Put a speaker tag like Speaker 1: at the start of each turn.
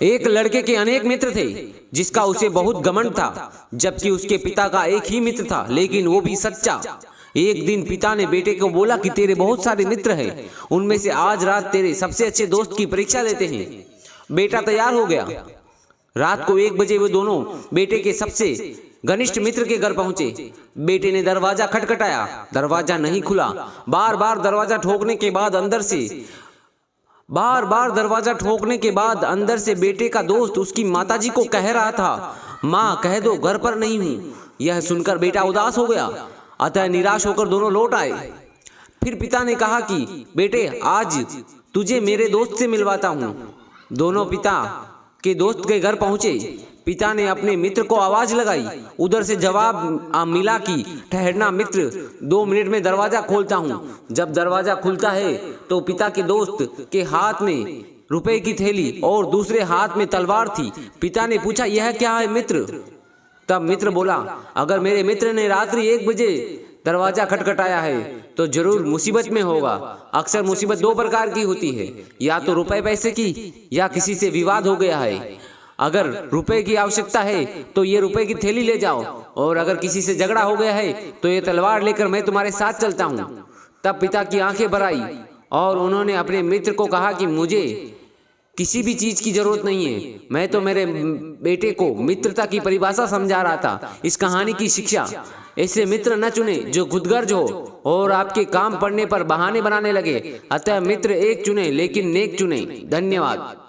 Speaker 1: एक लड़के के अनेक मित्र थे, जिसका उसे बहुत घमंड था, जबकि उसके पिता का एक ही मित्र था, लेकिन वो भी सच्चा। एक दिन पिता ने बेटे को बोला कि तेरे बहुत सारे मित्र हैं, उनमें से आज रात तेरे सबसे अच्छे दोस्त की परीक्षा लेते हैं। बेटा तैयार हो गया। रात को 1 बजे वो दोनों बेटे के सबसे घनिष्ठ मित्र के घर पहुंचे। बेटे ने दरवाजा खटखटाया, दरवाजा नहीं खुला। बार बार दरवाजा ठोकने के बाद अंदर से बेटे का दोस्त उसकी माताजी को कह रहा था, माँ कह दो घर पर नहीं हूँ। यह सुनकर बेटा उदास हो गया, अतः निराश होकर दोनों लौट आए। फिर पिता ने कहा कि बेटे आज तुझे मेरे दोस्त से मिलवाता हूँ। दोनों पिता के दोस्त के घर पहुंचे। पिता ने अपने मित्र को आवाज लगाई। उधर से जवाब मिला कि ठहरना मित्र, 2 मिनट में दरवाजा खोलता हूँ। जब दरवाजा खुलता है तो पिता के दोस्त के हाथ में रुपए की थैली और दूसरे हाथ में तलवार थी। पिता ने पूछा, यह क्या है मित्र? तब मित्र बोला, अगर मेरे मित्र ने रात्रि 1 बजे दरवाजा खटखटाया है तो जरूर मुसीबत में होगा। अक्सर मुसीबत 2 प्रकार की होती है, या तो रुपए पैसे की या किसी से विवाद हो गया है। अगर रुपए की आवश्यकता है तो ये रुपए की थैली ले जाओ, और अगर किसी से झगड़ा हो गया है तो ये तलवार लेकर मैं तुम्हारे साथ चलता हूँ। तब पिता की आंखें भर आई और उन्होंने अपने मित्र को कहा कि मुझे किसी भी चीज की जरूरत नहीं है, मैं तो मेरे बेटे को मित्रता की परिभाषा समझा रहा था। इस कहानी की शिक्षा, ऐसे मित्र न चुने जो खुदगर्ज हो और आपके काम पड़ने पर बहाने बनाने लगे। अतः मित्र एक चुने, लेकिन नेक चुने। धन्यवाद।